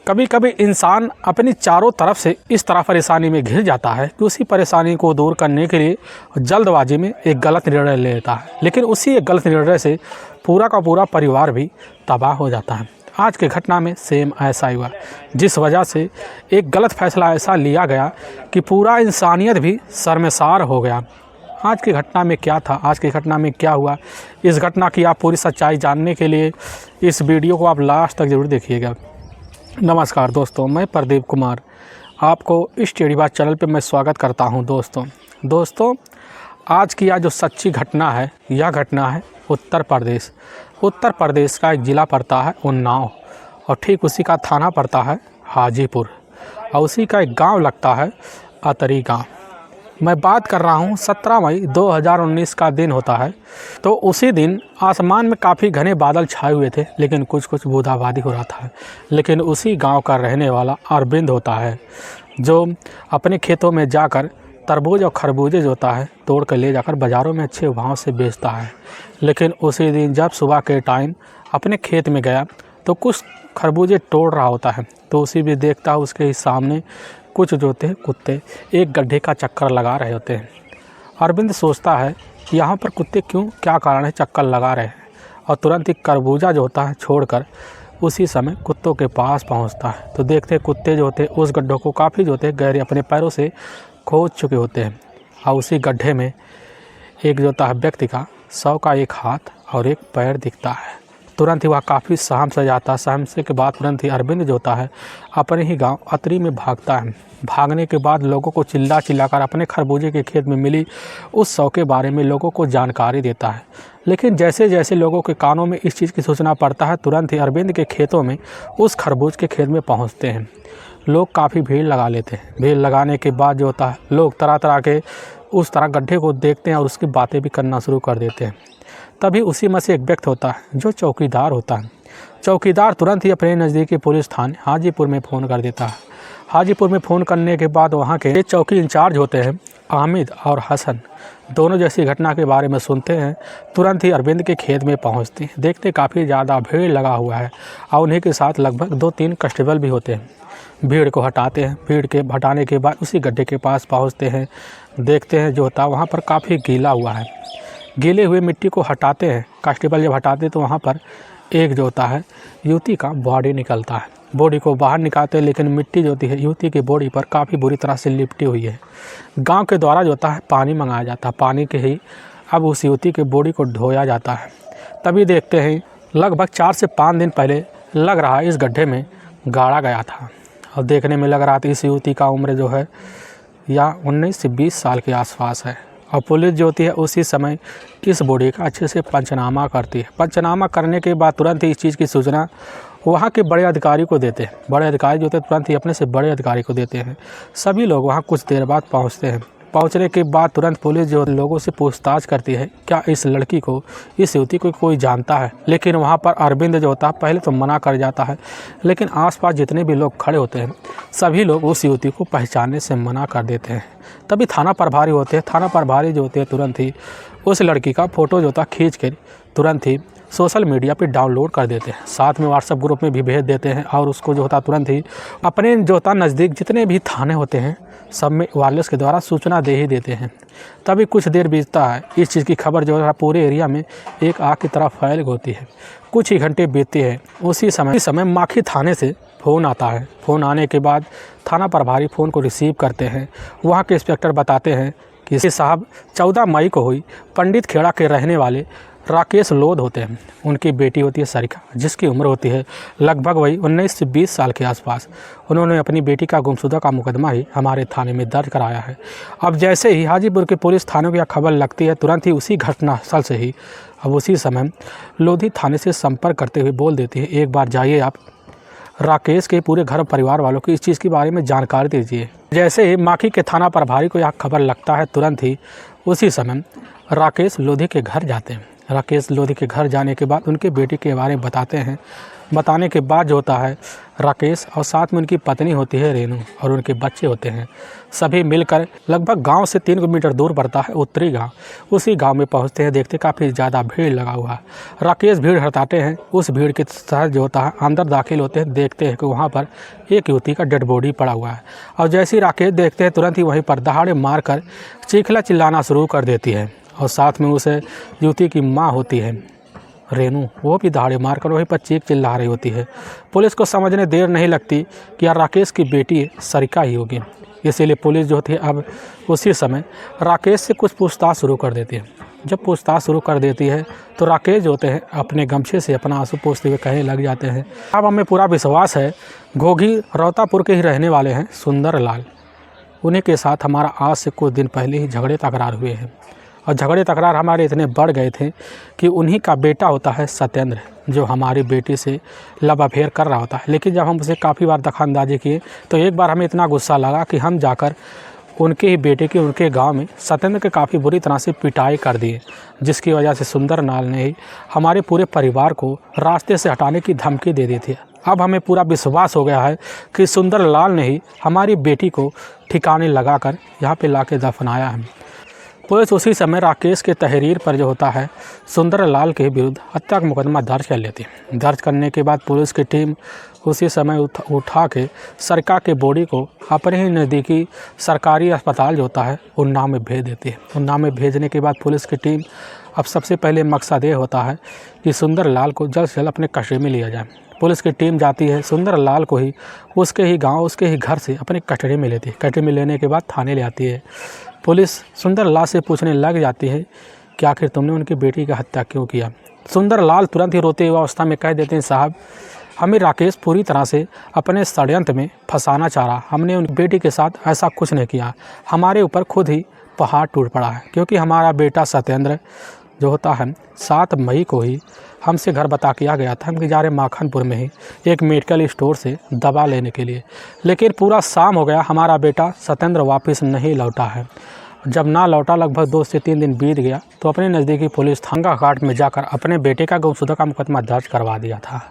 कभी कभी इंसान अपनी चारों तरफ से इस तरह परेशानी में घिर जाता है कि उसी परेशानी को दूर करने के लिए जल्दबाजी में एक गलत निर्णय ले लेता है, लेकिन उसी एक गलत निर्णय से पूरा का पूरा परिवार भी तबाह हो जाता है। आज की घटना में सेम ऐसा ही हुआ, जिस वजह से एक गलत फैसला ऐसा लिया गया कि पूरा इंसानियत भी शर्मसार हो गया। आज की घटना में क्या था, आज की घटना में क्या हुआ, इस घटना की आप पूरी सच्चाई जानने के लिए इस वीडियो को आप लास्ट तक ज़रूर देखिएगा। नमस्कार दोस्तों, मैं प्रदीप कुमार आपको इस टेढ़ी बात चैनल पे मैं स्वागत करता हूं। दोस्तों आज की यह जो सच्ची घटना है, यह घटना है उत्तर प्रदेश का एक ज़िला पड़ता है उन्नाव और ठीक उसी का थाना पड़ता है हाजीपुर और उसी का एक गांव लगता है अतरी गांव। मैं बात कर रहा हूं 17 मई 2019 का दिन होता है। तो उसी दिन आसमान में काफ़ी घने बादल छाए हुए थे, लेकिन कुछ बूंदाबांदी हो रहा था। लेकिन उसी गांव का रहने वाला अरविंद होता है, जो अपने खेतों में जाकर तरबूज और खरबूजे जो होता है तोड़ कर ले जाकर बाज़ारों में अच्छे भाव से बेचता है। लेकिन उसी दिन जब सुबह के टाइम अपने खेत में गया तो कुछ खरबूजे तोड़ रहा होता है, तो उसी भी देखता है उसके ही सामने कुछ जो होते हैं कुत्ते एक गड्ढे का चक्कर लगा रहे होते हैं। अरविंद सोचता है कि यहाँ पर कुत्ते क्यों, क्या कारण है चक्कर लगा रहे हैं, और तुरंत ही खरबूजा जो होता है छोड़कर उसी समय कुत्तों के पास पहुँचता है। तो देखते हैं कुत्ते जो होते हैं उस गड्ढों को काफ़ी जो होते हैं गहरे अपने पैरों से खोद चुके होते हैं, और उसी गड्ढे में एक जो होता है व्यक्ति का सौ का एक हाथ और एक पैर दिखता है। तुरंत ही वह काफ़ी सहम से जाता है। सहम से के बाद तुरंत ही अरविंद जो होता है अपने ही गांव अतरी में भागता है। भागने के बाद लोगों को चिल्लाकर अपने खरबूजे के खेत में मिली उस शव के बारे में लोगों को जानकारी देता है। लेकिन जैसे जैसे लोगों के कानों में इस चीज़ की सूचना पड़ता है, तुरंत ही अरविंद के खेतों में उस खरबूज के खेत में पहुँचते हैं। लोग काफ़ी भीड़ लगा लेते हैं। भीड़ लगाने के बाद जो होता है लोग तरह तरह के उस तरह गड्ढे को देखते हैं और उसकी बातें भी करना शुरू कर देते हैं। तभी उसी में से एक व्यक्ति होता है जो चौकीदार होता है। चौकीदार तुरंत ही अपने नज़दीकी पुलिस थाने हाजीपुर में फ़ोन कर देता है। हाजीपुर में फ़ोन करने के बाद वहाँ के चौकी इंचार्ज होते हैं आमिद और हसन, दोनों जैसी घटना के बारे में सुनते हैं। तुरंत ही अरविंद के खेत में पहुँचते हैं। देखते काफ़ी ज़्यादा भीड़ लगा हुआ है और उन्हीं के साथ लगभग 2-3 कांस्टेबल भी होते हैं। भीड़ को हटाते हैं। भीड़ के हटाने के बाद उसी गड्ढे के पास पहुँचते हैं। देखते हैं जो होता है वहाँ पर काफ़ी गीला हुआ है। गीले हुए मिट्टी को हटाते हैं। कांस्टेबल जब हटाते तो वहाँ पर एक जो होता है युवती का बॉडी निकलता है। बॉडी को बाहर निकालते हैं, लेकिन मिट्टी जो होती है युवती की बॉडी पर काफ़ी बुरी तरह से लिपटी हुई है। गांव के द्वारा जो होता है पानी मंगाया जाता है। पानी के ही अब उस युवती की बॉडी को धोया जाता है। तभी देखते हैं लगभग 4 से 5 दिन पहले लग रहा है इस गड्ढे में गाड़ा गया था, और देखने में लग रहा था इस युवती का उम्र जो है या 19 से 20 साल के आसपास है। और पुलिस जो होती है उसी समय इस बॉडी का अच्छे से पंचनामा करती है। पंचनामा करने के बाद तुरंत ही इस चीज़ की सूचना वहाँ के बड़े अधिकारी को देते हैं। बड़े अधिकारी जो होते हैं तुरंत ही अपने से बड़े अधिकारी को देते हैं। सभी लोग वहाँ कुछ देर बाद पहुँचते हैं। पहुँचने के बाद तुरंत पुलिस जो लोगों से पूछताछ करती है क्या इस लड़की को, इस युवती को कोई जानता है। लेकिन वहाँ पर अरविंद जो होता है पहले तो मना कर जाता है, लेकिन आसपास जितने भी लोग खड़े होते हैं सभी लोग उस युवती को पहचानने से मना कर देते हैं। तभी थाना प्रभारी होते हैं। थाना प्रभारी जो होते हैं तुरंत ही उस लड़की का फ़ोटो जो होता है खींच कर तुरंत ही सोशल मीडिया पे डाउनलोड कर देते हैं। साथ में व्हाट्सएप ग्रुप में भी भेज देते हैं, और उसको जो होता तुरंत ही अपने जो होता नज़दीक जितने भी थाने होते हैं सब में वायरलेस के द्वारा सूचना दे ही देते हैं। तभी कुछ देर बीतता है। इस चीज़ की खबर जो है पूरे एरिया में एक आग की तरह फैल गई होती है। कुछ ही घंटे बीतते हैं। उसी समय माखी थाने से फ़ोन आता है। फ़ोन आने के बाद थाना प्रभारी फ़ोन को रिसीव करते हैं। वहाँ के इंस्पेक्टर बताते हैं कि साहब 14 मई को हुई पंडित खेड़ा के रहने वाले राकेश लोध होते हैं। उनकी बेटी होती है सरिका, जिसकी उम्र होती है लगभग वही 19 से 20 साल के आसपास। उन्होंने अपनी बेटी का गुमशुदा का मुकदमा ही हमारे थाने में दर्ज कराया है। अब जैसे ही हाजीपुर के पुलिस थाने को यह खबर लगती है, तुरंत ही उसी घटनास्थल से ही अब उसी समय लोधी थाने से संपर्क करते हुए बोल देती है एक बार जाइए आप राकेश के पूरे घर परिवार वालों को इस चीज़ के बारे में जानकारी दीजिए। जैसे ही माखी के थाना प्रभारी को यह खबर लगता है, तुरंत ही उसी समय राकेश लोधी के घर जाते हैं। राकेश लोधी के घर जाने के बाद उनके बेटी के बारे में बताते हैं। बताने के बाद जो होता है राकेश और साथ में उनकी पत्नी होती है रेनू और उनके बच्चे होते हैं, सभी मिलकर लगभग गांव से 3 किलोमीटर दूर पड़ता है उत्तरी गांव। उसी गांव में पहुंचते हैं, देखते काफ़ी ज़्यादा भीड़ लगा हुआ है। राकेश भीड़ हटाते हैं, उस भीड़ के तहत जो होता है अंदर दाखिल होते हैं, देखते हैं कि वहाँ पर एक युवती का डेड बॉडी पड़ा हुआ है। और जैसे ही राकेश देखते हैं तुरंत ही वहीं पर दहाड़े मार कर चीखला चिल्लाना शुरू कर देती है। और साथ में उस युवती की माँ होती है रेनू, वो भी दहाड़े मारकर वहीं पर चीख चिल्ला रही होती है। पुलिस को समझने देर नहीं लगती कि यार राकेश की बेटी सरिका ही होगी, इसीलिए पुलिस जो होती है अब उसी समय राकेश से कुछ पूछताछ शुरू कर देती है। जब पूछताछ शुरू कर देती है तो राकेश जो होते हैं अपने गमछे से अपना आंसू पोंछते हुए कहने लग जाते हैं, अब हमें पूरा विश्वास है घोघी रौतापुर के ही रहने वाले हैं सुंदर लाल, उन्हीं के साथ हमारा आज से कुछ दिन पहले ही झगड़े तकरार हुए हैं। और झगड़े तकरार हमारे इतने बढ़ गए थे कि उन्हीं का बेटा होता है सत्येंद्र, जो हमारी बेटी से लव अफेयर कर रहा होता है। लेकिन जब हम उसे काफ़ी बार दखलअंदाजी किए तो एक बार हमें इतना गुस्सा लगा कि हम जाकर उनके ही बेटे की उनके गांव में सत्येंद्र के काफ़ी बुरी तरह से पिटाई कर दिए, जिसकी वजह से सुंदर लाल ने ही हमारे पूरे परिवार को रास्ते से हटाने की धमकी दे दी थी। अब हमें पूरा विश्वास हो गया है कि सुंदर लाल ने ही हमारी बेटी को ठिकाने लगाकर यहाँ पे लाके दफनाया है। पुलिस उसी समय राकेश के तहरीर पर जो होता है सुंदर लाल के विरुद्ध हत्या का मुकदमा दर्ज कर लेती है। दर्ज करने के बाद पुलिस की टीम उसी समय उठा के सरिका के बॉडी को अपने ही नज़दीकी सरकारी अस्पताल जो होता है उन्नाव में भेज देती है। उन्नाव में भेजने के बाद पुलिस की टीम अब सबसे पहले मकसद ये होता है कि सुंदर लाल को जल्द से जल्द अपने कस्टडी में लिया जाए। पुलिस की टीम जाती है, सुंदर लाल को ही उसके ही गांव उसके ही घर से अपने कस्टडी में लेती है। कस्टडी में लेने के बाद थाने ले आती है। पुलिस सुंदर लाल से पूछने लग जाती है कि आखिर तुमने उनकी बेटी की हत्या क्यों किया। सुंदर लाल तुरंत ही रोते हुए अवस्था में कह देते हैं, साहब हमें राकेश पूरी तरह से अपने षड्यंत्र में फंसाना चाह रहा, हमने उनकी बेटी के साथ ऐसा कुछ नहीं किया, हमारे ऊपर खुद ही पहाड़ टूट पड़ा है। क्योंकि हमारा बेटा सत्येंद्र जो होता है 7 मई को ही हमसे घर बता के आ गया था, हम कि जा रहे माखनपुर में ही एक मेडिकल स्टोर से दवा लेने के लिए। लेकिन पूरा शाम हो गया, हमारा बेटा सत्येंद्र वापस नहीं लौटा है। जब ना लौटा, लगभग 2 से 3 दिन बीत गया, तो अपने नज़दीकी पुलिस थाना घाट में जाकर अपने बेटे का गुमशुदा का मुकदमा दर्ज करवा दिया था।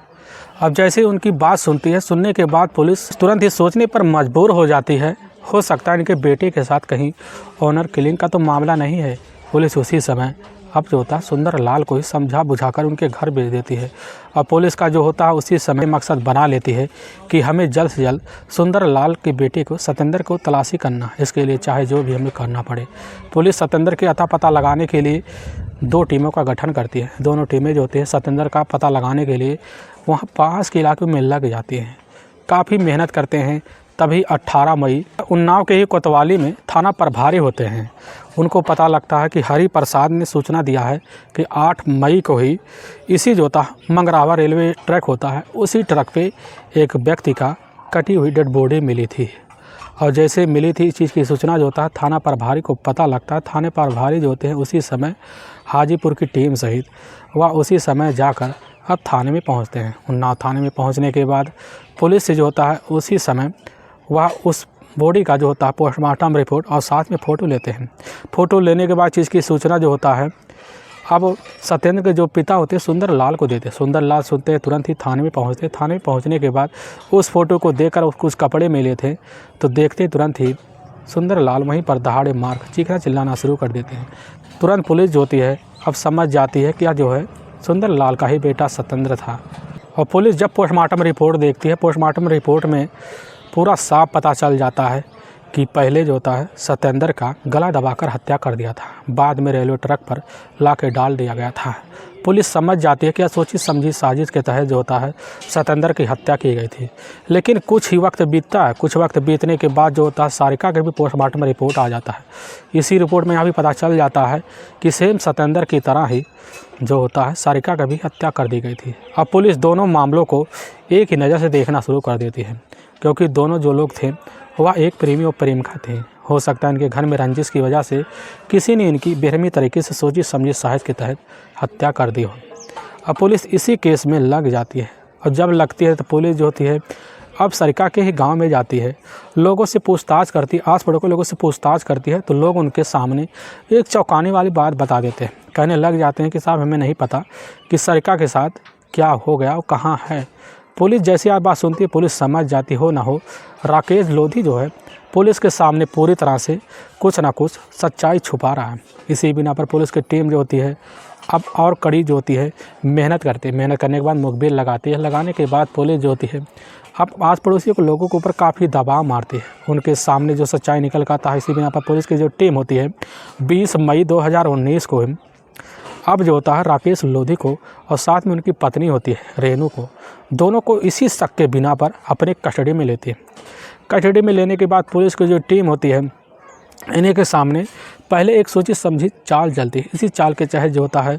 अब जैसे ही उनकी बात सुनती है, सुनने के बाद पुलिस तुरंत ही सोचने पर मजबूर हो जाती है, हो सकता है इनके बेटे के साथ कहीं ऑनर किलिंग का तो मामला नहीं है। पुलिस उसी समय अब जो होता है सुंदर लाल को ही समझा बुझाकर उनके घर भेज देती है। और पुलिस का जो होता है उसी समय मकसद बना लेती है कि हमें जल्द से जल्द सुंदर लाल के बेटे को सत्येंद्र को तलाशी करना, इसके लिए चाहे जो भी हमें करना पड़े। पुलिस सत्येंद्र के अता पता लगाने के लिए 2 टीमों का गठन करती है। दोनों टीमें जो होती हैं सत्येंद्र का पता लगाने के लिए वहाँ पास के इलाके में लग जाती हैं, काफ़ी मेहनत करते हैं। तभी 18 मई उन्नाव के ही कोतवाली में थाना प्रभारी होते हैं, उनको पता लगता है कि हरि प्रसाद ने सूचना दिया है कि 8 मई को ही इसी जो होता मंगरावा रेलवे ट्रैक होता है, उसी ट्रक पे एक व्यक्ति का कटी हुई डेड बॉडी मिली थी। और जैसे मिली थी इस चीज़ की सूचना जो होता है थाना प्रभारी को पता लगता है। थाने प्रभारी जो होते हैं उसी समय हाजीपुर की टीम सहित वह उसी समय जाकर अब थाने में पहुँचते हैं। उन्नाव थाने में पहुँचने के बाद पुलिस से जो होता है उसी समय वह उस बॉडी का जो होता है पोस्टमार्टम रिपोर्ट और साथ में फ़ोटो लेते हैं। फ़ोटो लेने के बाद चीज़ की सूचना जो होता है अब सत्येंद्र के जो पिता होते हैं सुंदर लाल को देते हैं। सुंदर लाल सुनते हैं, तुरंत ही थाने में पहुंचते हैं। थाने में पहुंचने के बाद उस फ़ोटो को देखकर उसको उस कपड़े में लेते हैं तो देखते तुरंत ही सुंदर लाल वहीं पर दहाड़े मार चीखना चिल्लाना शुरू कर देते हैं। तुरंत पुलिस जो होती है अब समझ जाती है कि जो है सुंदर लाल का ही बेटा सत्येंद्र था। और पुलिस जब पोस्टमार्टम रिपोर्ट देखती है, पोस्टमार्टम रिपोर्ट में पूरा साफ पता चल जाता है कि पहले जो होता है सत्येंद्र का गला दबाकर हत्या कर दिया था, बाद में रेलवे ट्रक पर लाके डाल दिया गया था। पुलिस समझ जाती है कि यह सोची समझी साजिश के तहत जो होता है सत्येंद्र की हत्या की गई थी। लेकिन कुछ ही वक्त बीतता है, कुछ वक्त बीतने के बाद जो होता है सारिका के भी पोस्टमार्टम रिपोर्ट आ जाता है। इसी रिपोर्ट में यहाँ भी पता चल जाता है कि सेम सत्येंद्र की तरह ही जो होता है सारिका का भी हत्या कर दी गई थी। अब पुलिस दोनों मामलों को एक ही नज़र से देखना शुरू कर देती है, क्योंकि दोनों जो लोग थे वह एक प्रेमी और प्रेमिका थे। हो सकता है इनके घर में रंजिश की वजह से किसी ने इनकी बेरहमी तरीके से सोची समझी साजिश के तहत हत्या कर दी हो। अब पुलिस इसी केस में लग जाती है और जब लगती है तो पुलिस जो होती है अब सरिका के ही गांव में जाती है, लोगों से पूछताछ करती है, आस पड़ोस के लोगों से पूछताछ करती है तो लोग उनके सामने एक चौंकाने वाली बात बता देते हैं। कहने लग जाते हैं कि साहब हमें नहीं पता कि सरिका के साथ क्या हो गया और कहाँ है। पुलिस जैसी आप बात सुनती है, पुलिस समझ जाती हो ना हो, राकेश लोधी जो है पुलिस के सामने पूरी तरह से कुछ ना कुछ सच्चाई छुपा रहा है। इसी बिना पर पुलिस की टीम जो होती है अब और कड़ी जो होती है मेहनत करती है। मेहनत करने के बाद मुखबिर लगाती है। लगाने के बाद पुलिस जो होती है अब आस पड़ोसियों को, लोगों के ऊपर काफ़ी दबाव मारती है। उनके सामने जो सच्चाई निकल कर आता है, इसी बिना पर पुलिस की जो टीम होती है 20 मई 2019 को अब जो होता है राकेश लोधी को और साथ में उनकी पत्नी होती है रेनू को, दोनों को इसी शक के बिना पर अपने कस्टडी में लेती है। कस्टडी में लेने के बाद पुलिस की जो टीम होती है इन्हीं के सामने पहले एक सोची समझी चाल चलती है। इसी चाल के तहत जो होता है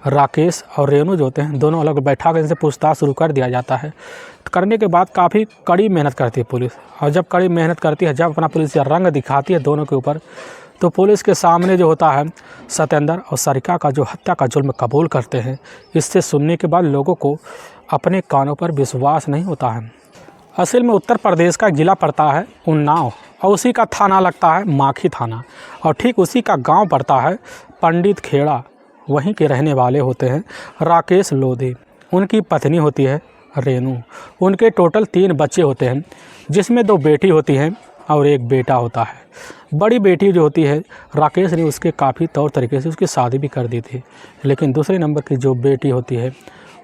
राकेश और रेनू जो होते हैं दोनों अलग बैठा कर इनसे पूछताछ शुरू कर दिया जाता है। करने के बाद काफ़ी कड़ी मेहनत करती है पुलिस, और जब कड़ी मेहनत करती है, जब अपना पुलिस रंग दिखाती है दोनों के ऊपर, तो पुलिस के सामने जो होता है सत्येंद्र और सरिका का जो हत्या का जुल्म कबूल करते हैं। इससे सुनने के बाद लोगों को अपने कानों पर विश्वास नहीं होता है। असल में उत्तर प्रदेश का ज़िला पड़ता है उन्नाव और उसी का थाना लगता है माखी थाना, और ठीक उसी का गांव पड़ता है पंडित खेड़ा। वहीं के रहने वाले होते हैं राकेश लोधी, उनकी पत्नी होती है रेनू। उनके टोटल 3 बच्चे होते हैं, जिसमें 2 बेटी होती हैं और 1 बेटा होता है। बड़ी बेटी जो होती है राकेश ने उसके काफ़ी तौर तरीके से उसकी शादी भी कर दी थी, लेकिन दूसरे नंबर की जो बेटी होती है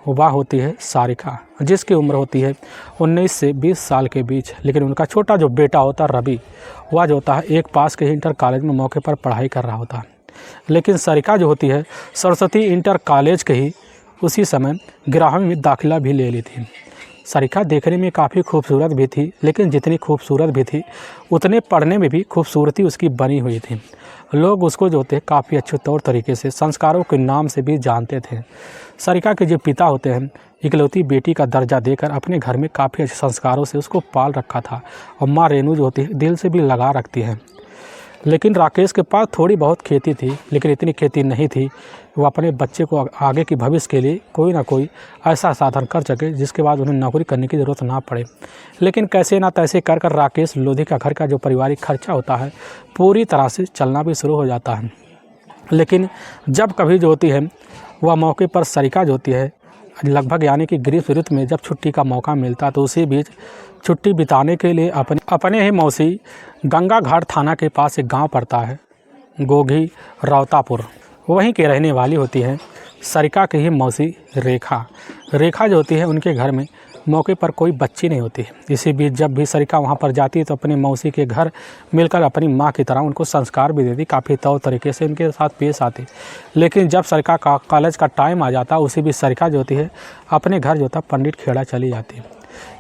वह होती है सारिका, जिसकी उम्र होती है 19 से 20 साल के बीच। लेकिन उनका छोटा जो बेटा होता है रवि, वह जो होता है एक पास के इंटर कॉलेज में मौके पर पढ़ाई कर रहा होता है। लेकिन सारिका जो होती है सरस्वती इंटर कॉलेज के ही उसी समय 11वीं में दाखिला भी ले ली थी। सारिका देखने में काफ़ी खूबसूरत भी थी, लेकिन जितनी खूबसूरत भी थी उतने पढ़ने में भी खूबसूरती उसकी बनी हुई थी। लोग उसको जो होते हैं काफ़ी अच्छे तौर तरीके से संस्कारों के नाम से भी जानते थे। सारिका के जो पिता होते हैं इकलौती बेटी का दर्जा देकर अपने घर में काफ़ी अच्छे संस्कारों से उसको पाल रखा था, और माँ रेनू जो होती है दिल से भी लगा रखती है। लेकिन राकेश के पास थोड़ी बहुत खेती थी, लेकिन इतनी खेती नहीं थी वो अपने बच्चे को आगे की भविष्य के लिए कोई ना कोई ऐसा साधन कर सके जिसके बाद उन्हें नौकरी करने की ज़रूरत ना पड़े। लेकिन कैसे ना तैसे कर कर राकेश लोधी का घर का जो पारिवारिक खर्चा होता है पूरी तरह से चलना भी शुरू हो जाता है। लेकिन जब कभी जो होती है वह मौके पर सारिका जो होती है लगभग यानी कि ग्रीष्म ऋतु में जब छुट्टी का मौका मिलता तो उसी बीच छुट्टी बिताने के लिए अपने ही मौसी गंगा घाट थाना के पास एक गांव पड़ता है गोघी रावतापुर, वहीं के रहने वाली होती है सारिका की ही मौसी रेखा। रेखा जो होती है उनके घर में मौके पर कोई बच्ची नहीं होती। इसी बीच जब भी सारिका वहाँ पर जाती है तो अपनी मौसी के घर मिलकर अपनी माँ की तरह उनको संस्कार भी देती, काफ़ी तौर तरीके से उनके साथ पेश आती। लेकिन जब सारिका का कॉलेज का टाइम आ जाता उसी बीच सारिका जो होती है अपने घर जो होता पंडित खेड़ा चली जाती है।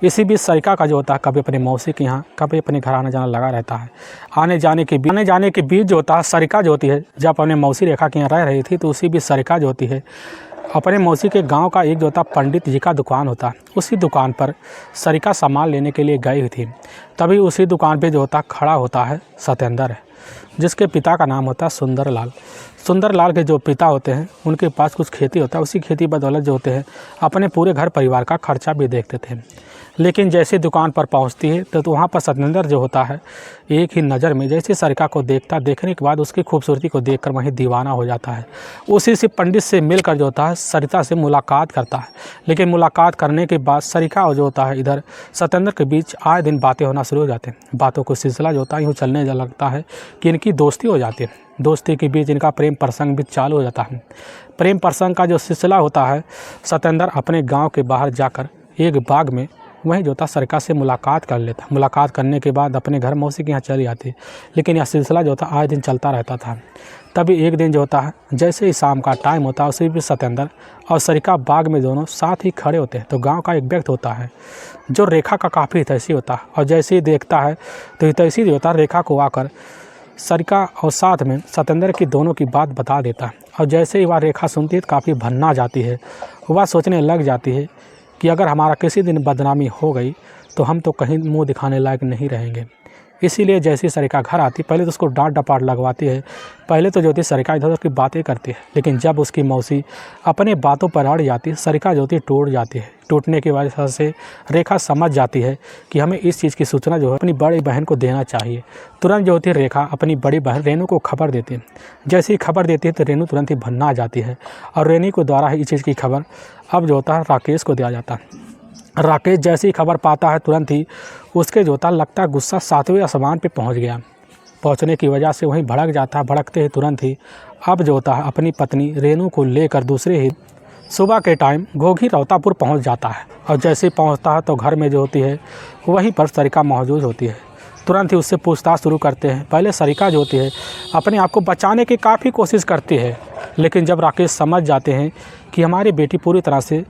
इसी बीच सारिका का जो होता है कभी अपने मौसी के यहाँ कभी अपने घर आना जाना लगा रहता है। आने जाने के बीच जो होता है सारिका जो होती है जब अपने मौसी रेखा के यहाँ रह रही थी तो उसी बीच सारिका जो होती है अपने मौसी के गांव का एक जो होता पंडित जी का दुकान होता है, उसी दुकान पर सारिका सामान लेने के लिए गई हुई थी। तभी उसी दुकान पे जो होता खड़ा होता है सत्येंद्र, जिसके पिता का नाम होता है सुंदरलाल। सुंदरलाल के जो पिता होते हैं उनके पास कुछ खेती होता है, उसी खेती बदौलत जो होते हैं अपने पूरे घर परिवार का खर्चा भी देखते थे। लेकिन जैसे दुकान पर पहुंचती है तो वहाँ पर सत्येंद्र जो होता है एक ही नज़र में जैसे सारिका को देखने के बाद उसकी खूबसूरती को देखकर वहीं दीवाना हो जाता है। उसी से पंडित से मिलकर जो होता है सरिता से मुलाकात करता है। लेकिन मुलाकात करने के बाद सारिका और जो होता है इधर सत्येंद्र के बीच आए दिन बातें होना शुरू हो जाते हैं। बातों को सिलसिला जो होता है यूँ चलने लगता है कि इनकी दोस्ती हो जाती है। दोस्ती के बीच इनका प्रेम प्रसंग भी चालू हो जाता है। प्रेम प्रसंग का जो सिलसिला होता है सत्येंद्र अपने गाँव के बाहर जाकर एक बाग में वहीं जो होता सारिका से मुलाकात कर लेता। मुलाकात करने के बाद अपने घर मौसी के यहाँ चली आती। लेकिन यह सिलसिला जो होता आए दिन चलता रहता था। तभी एक दिन जो होता है जैसे ही शाम का टाइम होता है उसी भी सत्येंद्र और सारिका बाग में दोनों साथ ही खड़े होते हैं। तो गांव का एक व्यक्ति होता है जो रेखा का काफ़ी हितैषी होता है, और जैसे ही देखता है तो हितैषी जो होता है रेखा को आकर सारिका और साथ में सत्येंद्र की दोनों की बात बता देता है। और जैसे ही वह रेखा सुनती है तो काफ़ी भन्ना जाती है। वह सोचने लग जाती है कि अगर हमारा किसी दिन बदनामी हो गई तो हम तो कहीं मुंह दिखाने लायक नहीं रहेंगे। इसीलिए जैसे ही सरिका घर आती पहले तो उसको डांट डपाट लगवाती है। पहले तो जो होती सरिका इधर उधर की बातें करती है, लेकिन जब उसकी मौसी अपने बातों पर अड़ जाती सरिका जो होती टूट जाती है। टूटने की वजह से रेखा समझ जाती है कि हमें इस चीज़ की सूचना जो है अपनी बड़ी बहन को देना चाहिए। तुरंत जो होती है रेखा अपनी बड़ी बहन रेनू को खबर देती है। जैसे ही खबर देती है तो रेनू तुरंत ही भन्ना आ जाती है और रेनू को द्वारा ही इस चीज़ की खबर अब जो होता है राकेश को दिया जाता है। राकेश जैसे ही खबर पाता है तुरंत ही उसके जो होता लगता है गुस्सा 7वें आसमान पे पहुंच गया। पहुंचने की वजह से वहीं भड़क जाता है। भड़कते ही तुरंत ही अब जो होता है अपनी पत्नी रेनू को लेकर दूसरे ही सुबह के टाइम घोघी रौतापुर पहुंच जाता है। और जैसे ही पहुंचता है तो घर में जो होती है वहीं पर सरिका मौजूद होती है। तुरंत ही उससे पूछताछ शुरू करते हैं। पहले सरिका जो होती है अपने आप को बचाने की काफ़ी कोशिश करती है, लेकिन जब राकेश समझ जाते हैं कि हमारी बेटी पूरी तरह से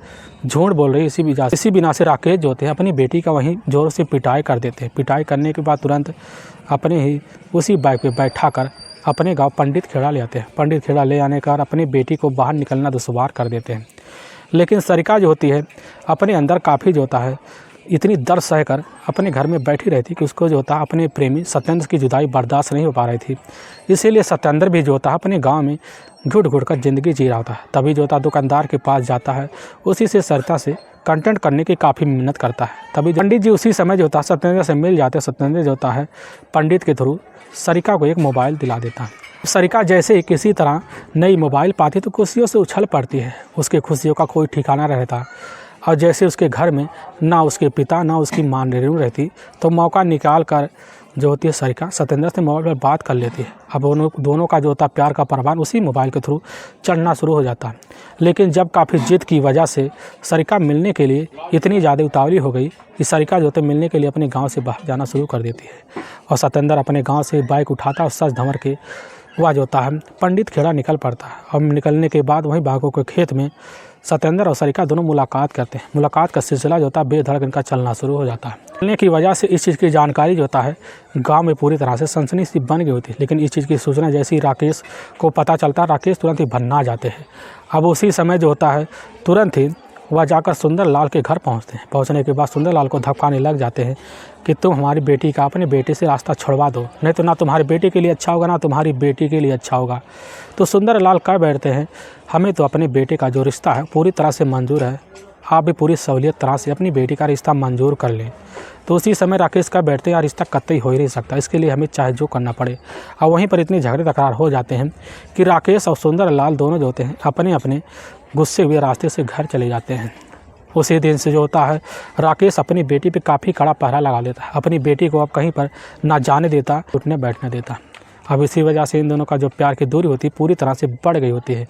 झूठ बोल रही है, इसी बिना से राकेश जो होते हैं अपनी बेटी का वहीं ज़ोर से पिटाई कर देते हैं। पिटाई करने के बाद तुरंत अपने ही उसी बाइक पे बैठा कर अपने गांव पंडित खेड़ा ले आते हैं। पंडित खेड़ा ले आने का अपनी बेटी को बाहर निकलना दुश्वार कर देते हैं। लेकिन सरिका जो होती है अपने अंदर काफ़ी जो होता है इतनी दर्द सहकर अपने घर में बैठी रहती कि उसको जो होता है अपने प्रेमी सत्येंद्र की जुदाई बर्दाश्त नहीं हो पा रही थी। इसीलिए सत्येंद्र भी जो होता है अपने गांव में घुट घुट कर ज़िंदगी जी रहा होता है। तभी जो होता है दुकानदार के पास जाता है, उसी से सरिता से कंटेंट करने की काफ़ी मेहनत करता है। तभी पंडित जी उसी समय जो होता है सत्येंद्र से मिल जाते हैं। सत्येंद्र जो होता है पंडित के थ्रू सरिका को एक मोबाइल दिला देता है। सरिका जैसे ही किसी तरह नई मोबाइल पाती तो खुशियों से उछल पड़ती है। उसके खुशियों का कोई ठिकाना रहता। और जैसे उसके घर में ना उसके पिता ना उसकी माँ रेनू रहती तो मौका निकाल कर जो होती है सरिका सत्येंद्र से मोबाइल पर बात कर लेती है। अब दोनों का जो होता है प्यार का परवान उसी मोबाइल के थ्रू चढ़ना शुरू हो जाता है। लेकिन जब काफ़ी जिद की वजह से सरिका मिलने के लिए इतनी ज़्यादा उतावली हो गई कि सरिका जो होते मिलने के लिए अपने गांव से बाहर जाना शुरू कर देती है। और सत्येंद्र अपने गांव से बाइक उठाता और सच धंवर के वह जो होता है पंडित खेड़ा निकल पड़ता है। और निकलने के बाद वहीं बाघों के खेत में सत्येंद्र और सरिका दोनों मुलाकात करते हैं। मुलाकात का सिलसिला जो होता है बेधड़क इनका चलना शुरू हो जाता है। चलने की वजह से इस चीज़ की जानकारी जो होता है गांव में पूरी तरह से सनसनी सी बन गई होती है। लेकिन इस चीज़ की सूचना जैसे ही राकेश को पता चलता है राकेश तुरंत ही भन्ना जाते हैं। अब उसी समय जो होता है तुरंत ही वह जाकर सुंदरलाल के घर पहुंचते हैं। पहुंचने के बाद सुंदरलाल को धपकाने लग जाते हैं कि तुम हमारी बेटी का अपने बेटे से रास्ता छुड़वा दो, नहीं तो ना तुम्हारी बेटी के लिए अच्छा होगा ना तुम्हारी बेटी के लिए अच्छा होगा। तो सुंदरलाल कह बैठते हैं हमें तो अपने बेटे का जो रिश्ता है पूरी तरह से मंजूर है, आप भी पूरी सहूलियत तरह से अपनी बेटी का रिश्ता मंजूर कर लें। तो उसी समय राकेश कह बैठते हैं यार रिश्ता कतई हो ही नहीं सकता, इसके लिए हमें चाहे जो करना पड़े। और वहीं पर इतने झगड़े तकरार हो जाते हैं कि राकेश और सुंदरलाल दोनों जो होते हैं अपने अपने गुस्से हुए रास्ते से घर चले जाते हैं। उसी दिन से जो होता है राकेश अपनी बेटी पे काफ़ी कड़ा पहरा लगा लेता है। अपनी बेटी को अब कहीं पर ना जाने देता, उठने बैठने देता। अब इसी वजह से इन दोनों का जो प्यार की दूरी होती है पूरी तरह से बढ़ गई होती है।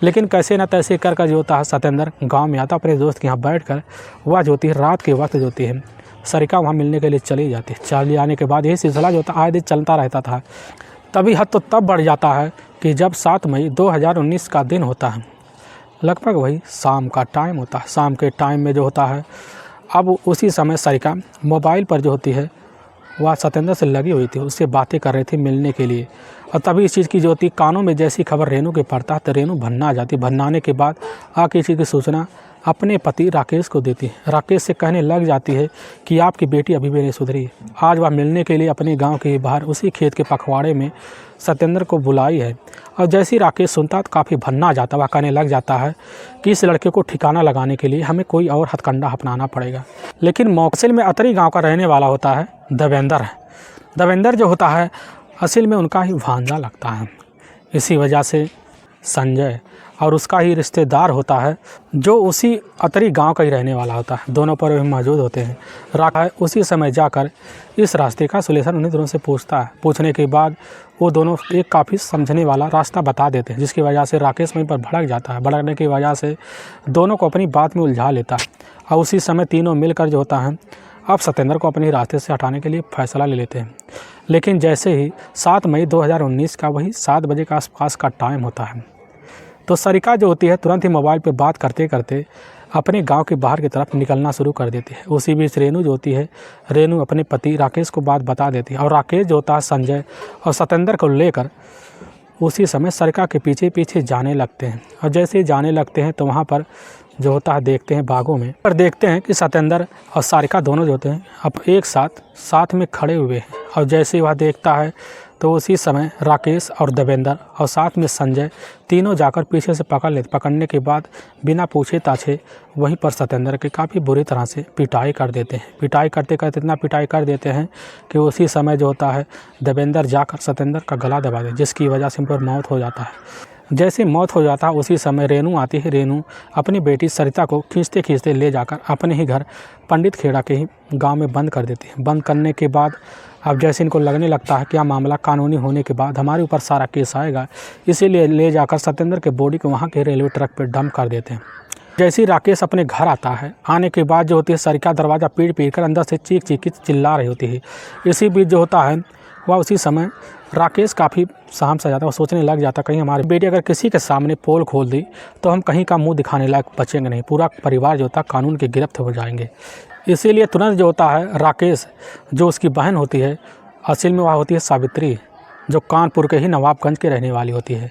लेकिन कैसे न तैसे कर जो होता है सत्येंद्र गांव में आता अपने दोस्त के यहाँ बैठकर वह जो होती है रात के वक्त जो होती है सरिका वहाँ मिलने के लिए चली जाती है। चली आने के बाद यही सिलसिला जो होता है आए दिन चलता रहता था। तभी हद तो तब बढ़ जाता है कि जब 7 मई 2019 का दिन होता है, लगभग वही शाम का टाइम होता है। शाम के टाइम में जो होता है अब उसी समय सरिका मोबाइल पर जो होती है वह सत्येंद्र से लगी हुई थी, उससे बातें कर रही थी मिलने के लिए। और तभी इस चीज़ की जो होती कानों में जैसी खबर रेनू के पड़ता है तो रेनू भन्ना आ जाती। भन्नाने के बाद आके इस चीज़ की सूचना अपने पति राकेश को देती है। राकेश से कहने लग जाती है कि आपकी बेटी अभी भी नहीं सुधरी। आज वह मिलने के लिए अपने गांव के बाहर उसी खेत के पखवाड़े में सत्येंद्र को बुलाई है। और जैसे ही राकेश सुनता तो काफ़ी भन्ना जाता, वह कहने लग जाता है कि इस लड़के को ठिकाना लगाने के लिए हमें कोई और हथकंडा अपनाना पड़ेगा। लेकिन मौकसिल में अतरी गाँव का रहने वाला होता है देवेंद्र। देवेंद्र जो होता है असल में उनका ही भांजा लगता है। इसी वजह से संजय और उसका ही रिश्तेदार होता है जो उसी अतरी गांव का ही रहने वाला होता है, दोनों पर भी मौजूद होते हैं। राका उसी समय जाकर इस रास्ते का सोल्यूशन उन्हीं दोनों से पूछता है। पूछने के बाद वो दोनों एक काफ़ी समझने वाला रास्ता बता देते हैं, जिसकी वजह से राकेश वहीं पर भड़क जाता है। भड़कने की वजह से दोनों को अपनी बात में उलझा लेता है। और उसी समय तीनों मिलकर जो होता है अब सत्येंद्र को अपने रास्ते से हटाने के लिए फैसला ले लेते हैं। लेकिन जैसे ही 7 मई 2019 का वही 7 बजे के आसपास का टाइम होता है तो सरिका जो होती है तुरंत ही मोबाइल पे बात करते करते अपने गांव के बाहर की तरफ निकलना शुरू कर देती है। उसी बीच रेनू जो होती है रेनू अपने पति राकेश को बात बता देती है। और राकेश जो होता है संजय और सत्येंद्र को लेकर उसी समय सरिका के पीछे पीछे जाने लगते हैं। और जैसे ही जाने लगते हैं तो वहाँ पर जो होता है देखते हैं बागों में, पर देखते हैं कि सत्येंद्र और सारिका दोनों जो होते हैं अब एक साथ में खड़े हुए हैं। और जैसे ही वह देखता है तो उसी समय राकेश और देवेंद्र और साथ में संजय तीनों जाकर पीछे से पकड़ने के बाद बिना पूछे ताछे वहीं पर सत्येंद्र की काफ़ी बुरी तरह से पिटाई कर देते हैं। पिटाई करते करते इतना पिटाई कर देते हैं कि उसी समय जो होता है देवेंद्र जाकर सत्येंद्र का गला दबा दे, जिसकी वजह से उन पर मौत हो जाता है। जैसे मौत हो जाता है उसी समय रेनू आती है। रेनू अपनी बेटी सरिता को खींचते खींचते ले जाकर अपने ही घर पंडित खेड़ा के ही गांव में बंद कर देती है। बंद करने के बाद अब जैसे इनको लगने लगता है कि यह मामला कानूनी होने के बाद हमारे ऊपर सारा केस आएगा, इसीलिए ले जाकर सत्येंद्र के बॉडी को वहाँ के रेलवे ट्रैक पर डंप कर देते हैं। जैसे ही राकेश अपने घर आता है, आने के बाद जो होती है सरिता दरवाज़ा पीट कर अंदर से चीख चिल्ला रही होती है। इसी बीच जो होता है वह उसी समय राकेश काफ़ी सहम सा जाता है। वो सोचने लग जाता कहीं हमारी बेटी अगर किसी के सामने पोल खोल दी तो हम कहीं का मुंह दिखाने लायक बचेंगे नहीं, पूरा परिवार जो होता है कानून की गिरफ्त हो जाएंगे। इसीलिए तुरंत जो होता है राकेश, जो उसकी बहन होती है, असल में वह होती है सावित्री, जो कानपुर के ही नवाबगंज के रहने वाली होती है,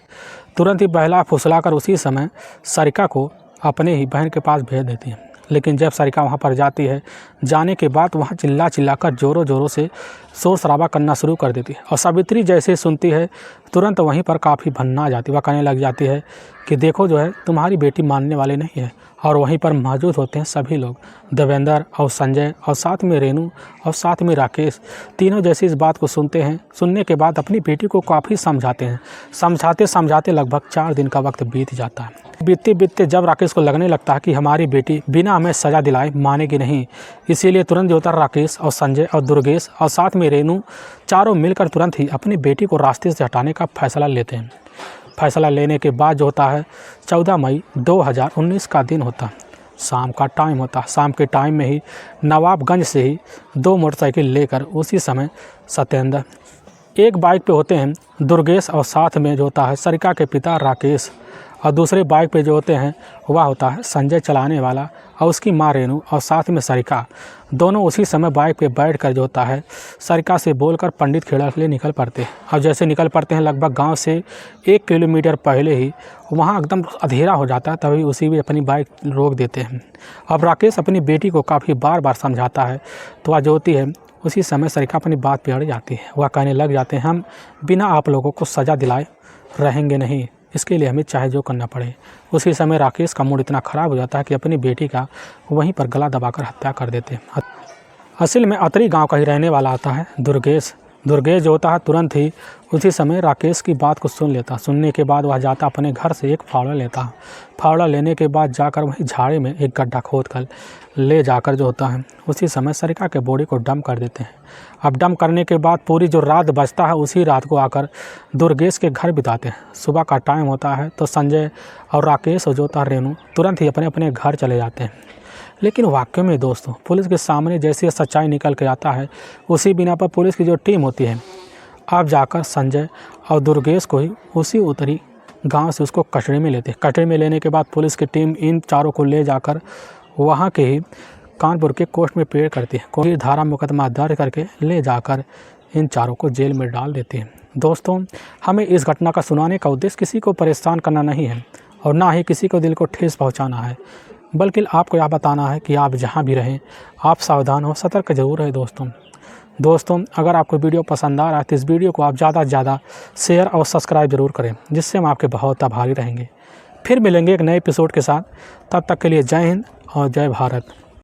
तुरंत ही बहला फुसला कर उसी समय सरिका को अपने ही बहन के पास भेज देती है। लेकिन जब सरिका वहाँ पर जाती है, जाने के बाद वहाँ चिल्ला कर ज़ोरों से शोर शराबा करना शुरू कर देती है। और सावित्री जैसे सुनती है तुरंत वहीं पर काफ़ी भन्ना जाती है। वह कहने लग जाती है कि देखो जो है तुम्हारी बेटी मानने वाले नहीं है। और वहीं पर मौजूद होते हैं सभी लोग, देवेंद्र और संजय और साथ में रेनू और साथ में राकेश, तीनों जैसे इस बात को सुनते हैं। सुनने के बाद अपनी बेटी को काफ़ी समझाते हैं। समझाते लगभग 4 दिन का वक्त बीत जाता है। बीतते जब राकेश को लगने लगता है कि हमारी बेटी बिना हमें सज़ा दिलाए मानेगी नहीं, इसीलिए तुरंत जो होता है राकेश और संजय और दुर्गेश और साथ में रेनू चारों मिलकर तुरंत ही अपनी बेटी को रास्ते से हटाने का फैसला लेते हैं। फैसला लेने के बाद जो होता है 14 मई 2019 का दिन होता है, शाम का टाइम होता है। शाम के टाइम में ही नवाबगंज से ही 2 मोटरसाइकिल लेकर उसी समय सत्येंद्र, एक बाइक पे होते हैं दुर्गेश और साथ में जो होता है सरिका के पिता राकेश, और दूसरे बाइक पे जो होते हैं वह होता है संजय चलाने वाला और उसकी माँ रेनू और साथ में सरिका। दोनों उसी समय बाइक पे बैठकर जो होता है सरिका से बोलकर पंडित खेड़ा के लिए निकल पड़ते हैं। और जैसे निकल पड़ते हैं लगभग गांव से 1 किलोमीटर पहले ही वहां एकदम अंधेरा हो जाता है, तभी उसी में अपनी बाइक रोक देते हैं। अब राकेश अपनी बेटी को काफ़ी बार समझाता है, तो वह जो होती है उसी समय सरिका अपनी बात पे अड़ जाती है। वह कहने लग जाते हैं हम बिना आप लोगों को सज़ा दिलाए रहेंगे नहीं, इसके लिए हमें चाहे जो करना पड़े। उसी समय राकेश का मूड इतना ख़राब हो जाता है कि अपनी बेटी का वहीं पर गला दबाकर हत्या कर देते हैं। असल में अतरी गांव का ही रहने वाला आता है दुर्गेश जो होता है तुरंत ही उसी समय राकेश की बात को सुन लेता। सुनने के बाद वह जाता अपने घर से एक फावड़ा लेता। फावड़ा लेने के बाद जाकर वहीं झाड़ी में एक गड्ढा खोद कर ले जाकर जो होता है उसी समय सरिका के बॉडी को डंप कर देते हैं। अब डंप करने के बाद पूरी जो रात बचता है उसी रात को आकर दुर्गेश के घर बिताते हैं। सुबह का टाइम होता है तो संजय और राकेश और जो होता है रेनू तुरंत ही अपने अपने घर चले जाते हैं। लेकिन वाकई में दोस्तों पुलिस के सामने जैसे सच्चाई निकल के आता है, उसी बिना पर पुलिस की जो टीम होती है अब जाकर संजय और दुर्गेश को ही उसी उतरी गांव से उसको कटरे में लेते हैं। कटरे में लेने के बाद पुलिस की टीम इन चारों को ले जाकर वहां के ही कानपुर के कोर्ट में पेश करती है। कोई धारा मुकदमा दर्ज करके ले जाकर इन चारों को जेल में डाल देते हैं। दोस्तों हमें इस घटना का सुनाने का उद्देश्य किसी को परेशान करना नहीं है और ना ही किसी को दिल को ठेस पहुँचाना है, बल्कि आपको यह बताना है कि आप जहां भी रहें आप सावधान हो, सतर्क जरूर है। दोस्तों अगर आपको वीडियो पसंद आ रहा है तो इस वीडियो को आप ज़्यादा से ज़्यादा शेयर और सब्सक्राइब जरूर करें, जिससे हम आपके बहुत आभारी रहेंगे। फिर मिलेंगे एक नए एपिसोड के साथ, तब तक के लिए जय हिंद और जय भारत।